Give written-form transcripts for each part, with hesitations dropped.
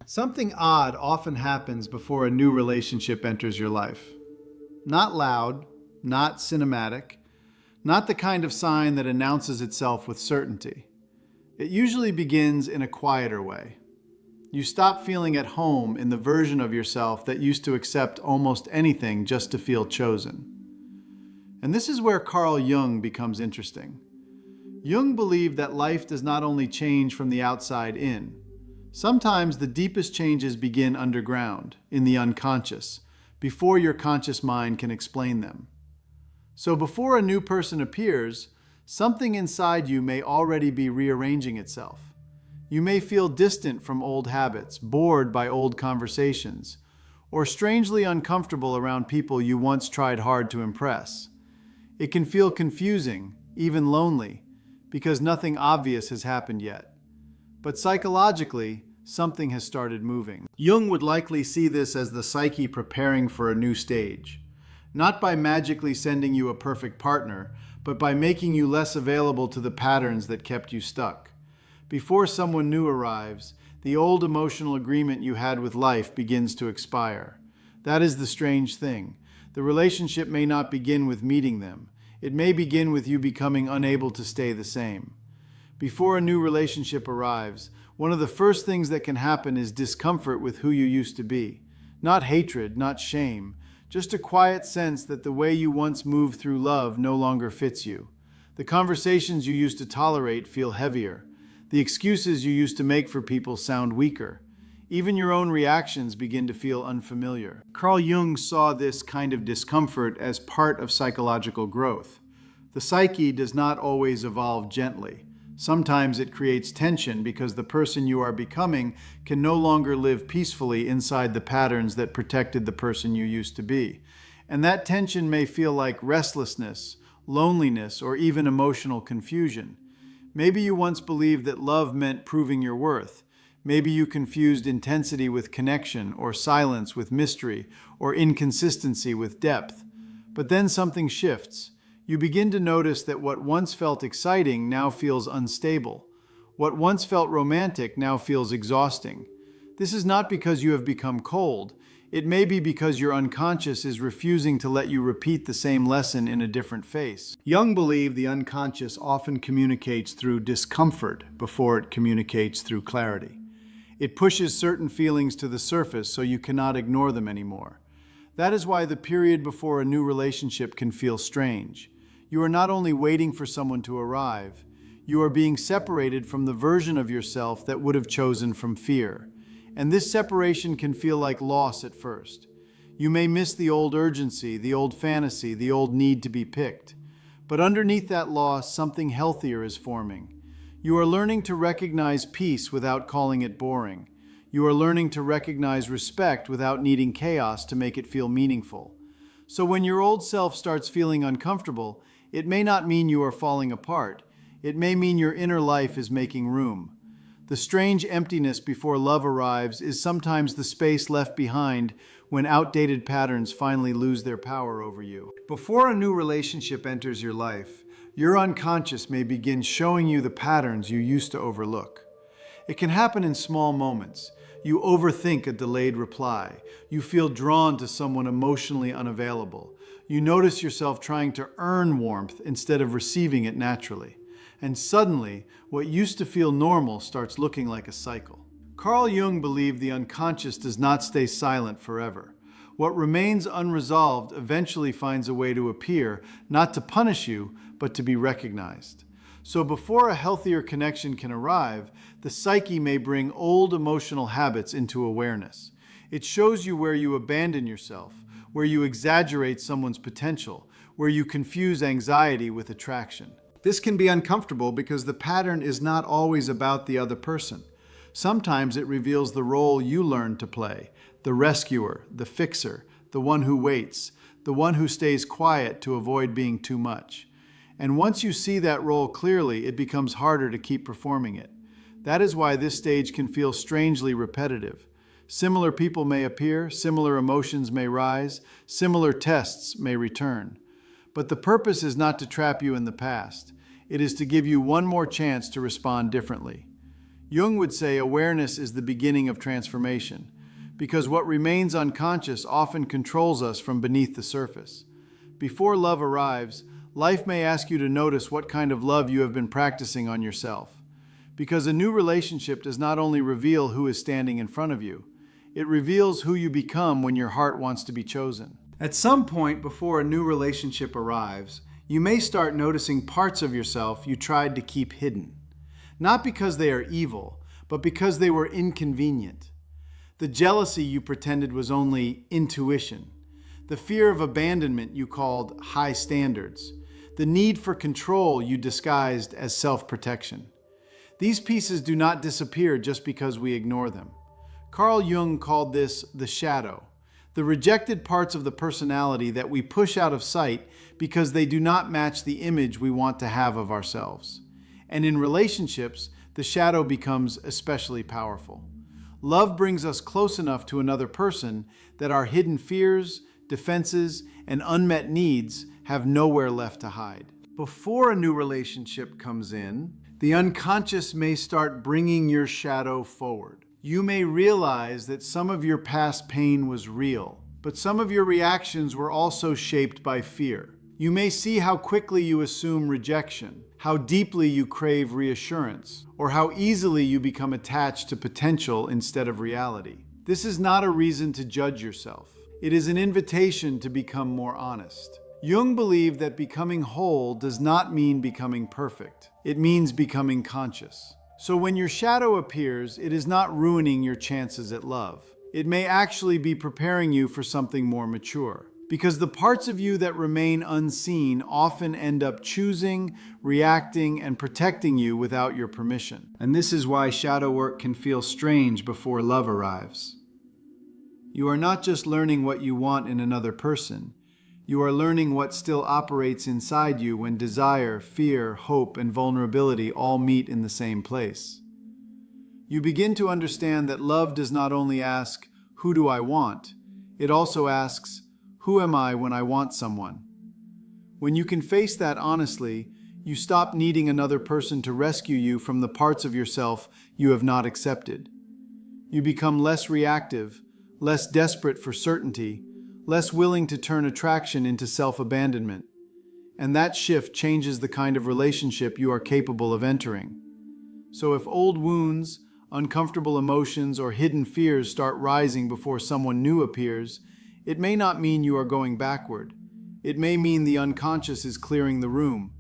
Something odd often happens before a new relationship enters your life. Not loud, not cinematic, not the kind of sign that announces itself with certainty. It usually begins in a quieter way. You stop feeling at home in the version of yourself that used to accept almost anything just to feel chosen. And this is where Carl Jung becomes interesting. Jung believed that life does not only change from the outside in. Sometimes the deepest changes begin underground, in the unconscious, before your conscious mind can explain them. So before a new person appears, something inside you may already be rearranging itself. You may feel distant from old habits, bored by old conversations, or strangely uncomfortable around people you once tried hard to impress. It can feel confusing, even lonely, because nothing obvious has happened yet. But psychologically, something has started moving. Jung would likely see this as the psyche preparing for a new stage. Not by magically sending you a perfect partner, but by making you less available to the patterns that kept you stuck. Before someone new arrives, the old emotional agreement you had with life begins to expire. That is the strange thing. The relationship may not begin with meeting them. It may begin with you becoming unable to stay the same. Before a new relationship arrives, one of the first things that can happen is discomfort with who you used to be. Not hatred, not shame, just a quiet sense that the way you once moved through love no longer fits you. The conversations you used to tolerate feel heavier. The excuses you used to make for people sound weaker. Even your own reactions begin to feel unfamiliar. Carl Jung saw this kind of discomfort as part of psychological growth. The psyche does not always evolve gently. Sometimes it creates tension because the person you are becoming can no longer live peacefully inside the patterns that protected the person you used to be. And that tension may feel like restlessness, loneliness, or even emotional confusion. Maybe you once believed that love meant proving your worth. Maybe you confused intensity with connection, or silence with mystery, or inconsistency with depth. But then something shifts. You begin to notice that what once felt exciting now feels unstable. What once felt romantic now feels exhausting. This is not because you have become cold. It may be because your unconscious is refusing to let you repeat the same lesson in a different face. Jung believed the unconscious often communicates through discomfort before it communicates through clarity. It pushes certain feelings to the surface so you cannot ignore them anymore. That is why the period before a new relationship can feel strange. You are not only waiting for someone to arrive, you are being separated from the version of yourself that would have chosen from fear. And this separation can feel like loss at first. You may miss the old urgency, the old fantasy, the old need to be picked. But underneath that loss, something healthier is forming. You are learning to recognize peace without calling it boring. You are learning to recognize respect without needing chaos to make it feel meaningful. So when your old self starts feeling uncomfortable, it may not mean you are falling apart. It may mean your inner life is making room. The strange emptiness before love arrives is sometimes the space left behind when outdated patterns finally lose their power over you. Before a new relationship enters your life, your unconscious may begin showing you the patterns you used to overlook. It can happen in small moments. You overthink a delayed reply. You feel drawn to someone emotionally unavailable. You notice yourself trying to earn warmth instead of receiving it naturally. And suddenly, what used to feel normal starts looking like a cycle. Carl Jung believed the unconscious does not stay silent forever. What remains unresolved eventually finds a way to appear, not to punish you, but to be recognized. So before a healthier connection can arrive, the psyche may bring old emotional habits into awareness. It shows you where you abandon yourself, where you exaggerate someone's potential, where you confuse anxiety with attraction. This can be uncomfortable because the pattern is not always about the other person. Sometimes it reveals the role you learned to play, the rescuer, the fixer, the one who waits, the one who stays quiet to avoid being too much. And once you see that role clearly, it becomes harder to keep performing it. That is why this stage can feel strangely repetitive. Similar people may appear, similar emotions may rise, similar tests may return. But the purpose is not to trap you in the past. It is to give you one more chance to respond differently. Jung would say awareness is the beginning of transformation, because what remains unconscious often controls us from beneath the surface. Before love arrives, life may ask you to notice what kind of love you have been practicing on yourself. Because a new relationship does not only reveal who is standing in front of you, it reveals who you become when your heart wants to be chosen. At some point before a new relationship arrives, you may start noticing parts of yourself you tried to keep hidden. Not because they are evil, but because they were inconvenient. The jealousy you pretended was only intuition. The fear of abandonment you called high standards. The need for control you disguised as self-protection. These pieces do not disappear just because we ignore them. Carl Jung called this the shadow, the rejected parts of the personality that we push out of sight because they do not match the image we want to have of ourselves. And in relationships, the shadow becomes especially powerful. Love brings us close enough to another person that our hidden fears, defenses, and unmet needs have nowhere left to hide. Before a new relationship comes in, the unconscious may start bringing your shadow forward. You may realize that some of your past pain was real, but some of your reactions were also shaped by fear. You may see how quickly you assume rejection, how deeply you crave reassurance, or how easily you become attached to potential instead of reality. This is not a reason to judge yourself. It is an invitation to become more honest. Jung believed that becoming whole does not mean becoming perfect. It means becoming conscious. So when your shadow appears, it is not ruining your chances at love. It may actually be preparing you for something more mature. Because the parts of you that remain unseen often end up choosing, reacting, and protecting you without your permission. And this is why shadow work can feel strange before love arrives. You are not just learning what you want in another person. You are learning what still operates inside you when desire, fear, hope, and vulnerability all meet in the same place. You begin to understand that love does not only ask, "Who do I want?" It also asks, "Who am I when I want someone?" When you can face that honestly, you stop needing another person to rescue you from the parts of yourself you have not accepted. You become less reactive, less desperate for certainty, less willing to turn attraction into self-abandonment. And that shift changes the kind of relationship you are capable of entering. So if old wounds, uncomfortable emotions, or hidden fears start rising before someone new appears, it may not mean you are going backward. It may mean the unconscious is clearing the room.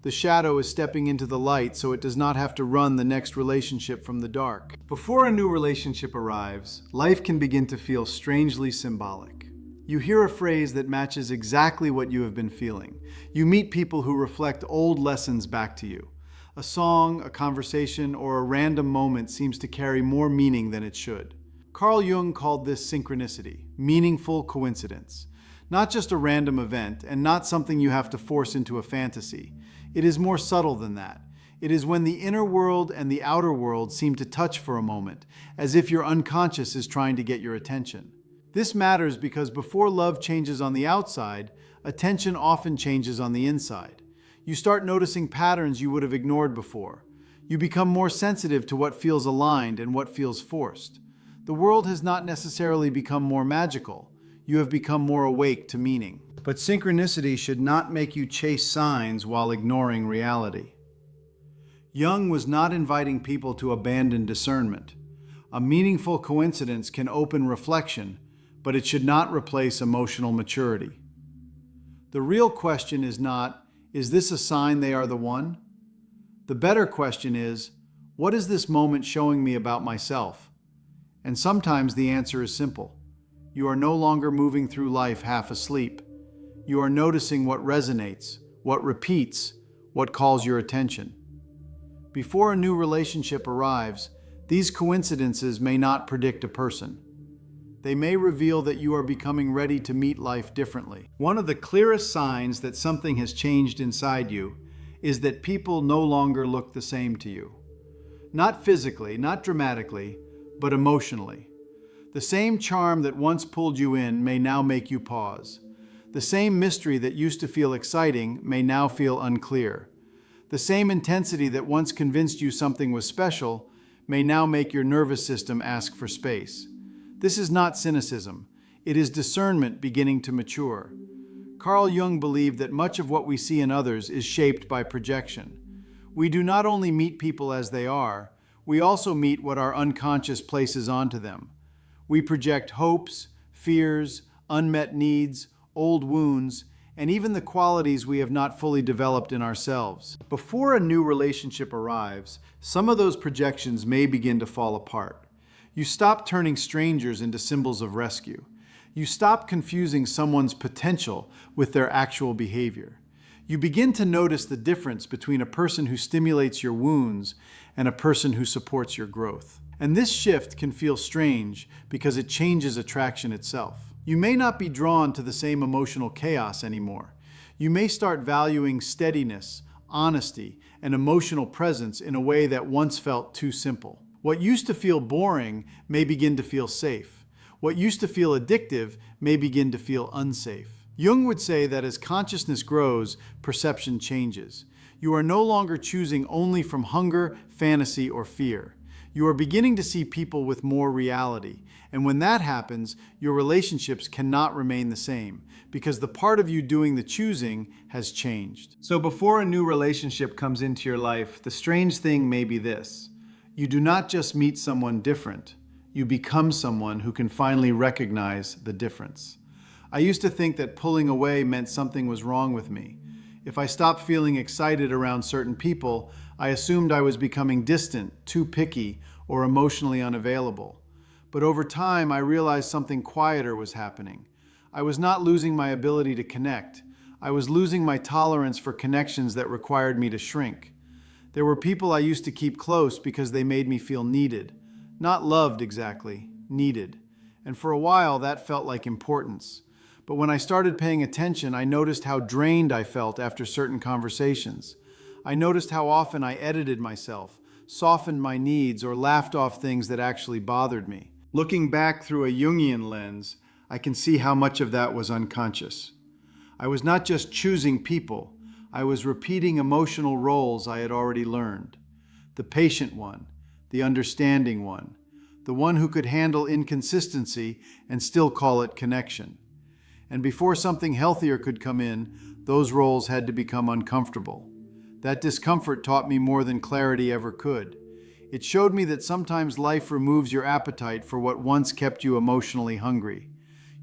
The shadow is stepping into the light so it does not have to run the next relationship from the dark. Before a new relationship arrives, life can begin to feel strangely symbolic. You hear a phrase that matches exactly what you have been feeling. You meet people who reflect old lessons back to you. A song, a conversation, or a random moment seems to carry more meaning than it should. Carl Jung called this synchronicity, meaningful coincidence. Not just a random event, and not something you have to force into a fantasy. It is more subtle than that. It is when the inner world and the outer world seem to touch for a moment, as if your unconscious is trying to get your attention. This matters because before love changes on the outside, attention often changes on the inside. You start noticing patterns you would have ignored before. You become more sensitive to what feels aligned and what feels forced. The world has not necessarily become more magical. You have become more awake to meaning. But synchronicity should not make you chase signs while ignoring reality. Jung was not inviting people to abandon discernment. A meaningful coincidence can open reflection, but it should not replace emotional maturity. The real question is not, is this a sign they are the one? The better question is, what is this moment showing me about myself? And sometimes the answer is simple. You are no longer moving through life half asleep. You are noticing what resonates, what repeats, what calls your attention. Before a new relationship arrives, these coincidences may not predict a person. They may reveal that you are becoming ready to meet life differently. One of the clearest signs that something has changed inside you is that people no longer look the same to you. Not physically, not dramatically, but emotionally. The same charm that once pulled you in may now make you pause. The same mystery that used to feel exciting may now feel unclear. The same intensity that once convinced you something was special may now make your nervous system ask for space. This is not cynicism. It is discernment beginning to mature. Carl Jung believed that much of what we see in others is shaped by projection. We do not only meet people as they are, we also meet what our unconscious places onto them. We project hopes, fears, unmet needs, old wounds, and even the qualities we have not fully developed in ourselves. Before a new relationship arrives, some of those projections may begin to fall apart. You stop turning strangers into symbols of rescue. You stop confusing someone's potential with their actual behavior. You begin to notice the difference between a person who stimulates your wounds and a person who supports your growth. And this shift can feel strange because it changes attraction itself. You may not be drawn to the same emotional chaos anymore. You may start valuing steadiness, honesty, and emotional presence in a way that once felt too simple. What used to feel boring may begin to feel safe. What used to feel addictive may begin to feel unsafe. Jung would say that as consciousness grows, perception changes. You are no longer choosing only from hunger, fantasy, or fear. You are beginning to see people with more reality. And when that happens, your relationships cannot remain the same because the part of you doing the choosing has changed. So before a new relationship comes into your life, the strange thing may be this. You do not just meet someone different, you become someone who can finally recognize the difference. I used to think that pulling away meant something was wrong with me. If I stopped feeling excited around certain people, I assumed I was becoming distant, too picky, or emotionally unavailable. But over time, I realized something quieter was happening. I was not losing my ability to connect. I was losing my tolerance for connections that required me to shrink. There were people I used to keep close because they made me feel needed. Not loved exactly, needed. And for a while, that felt like importance. But when I started paying attention, I noticed how drained I felt after certain conversations. I noticed how often I edited myself, softened my needs, or laughed off things that actually bothered me. Looking back through a Jungian lens, I can see how much of that was unconscious. I was not just choosing people, I was repeating emotional roles I had already learned. The patient one, the understanding one, the one who could handle inconsistency and still call it connection. And before something healthier could come in, those roles had to become uncomfortable. That discomfort taught me more than clarity ever could. It showed me that sometimes life removes your appetite for what once kept you emotionally hungry.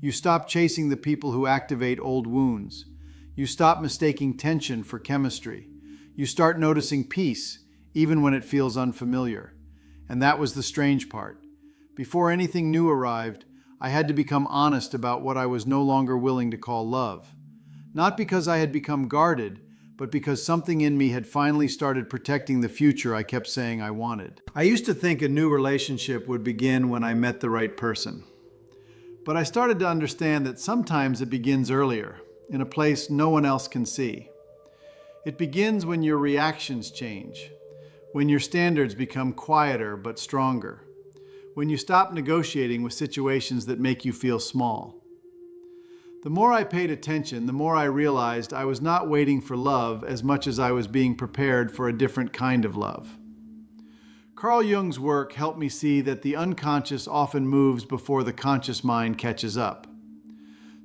You stop chasing the people who activate old wounds. You stop mistaking tension for chemistry. You start noticing peace, even when it feels unfamiliar. And that was the strange part. Before anything new arrived, I had to become honest about what I was no longer willing to call love. Not because I had become guarded, but because something in me had finally started protecting the future I kept saying I wanted. I used to think a new relationship would begin when I met the right person. But I started to understand that sometimes it begins earlier, in a place no one else can see. It begins when your reactions change, when your standards become quieter but stronger, when you stop negotiating with situations that make you feel small. The more I paid attention, the more I realized I was not waiting for love as much as I was being prepared for a different kind of love. Carl Jung's work helped me see that the unconscious often moves before the conscious mind catches up.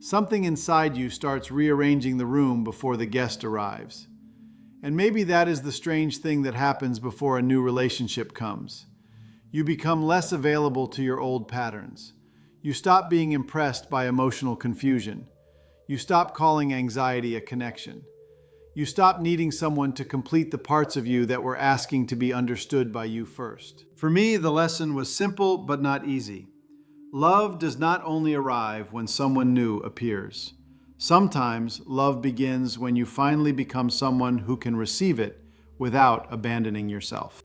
Something inside you starts rearranging the room before the guest arrives. And maybe that is the strange thing that happens before a new relationship comes. You become less available to your old patterns. You stop being impressed by emotional confusion. You stop calling anxiety a connection. You stop needing someone to complete the parts of you that were asking to be understood by you first. For me, the lesson was simple but not easy. Love does not only arrive when someone new appears. Sometimes love begins when you finally become someone who can receive it without abandoning yourself.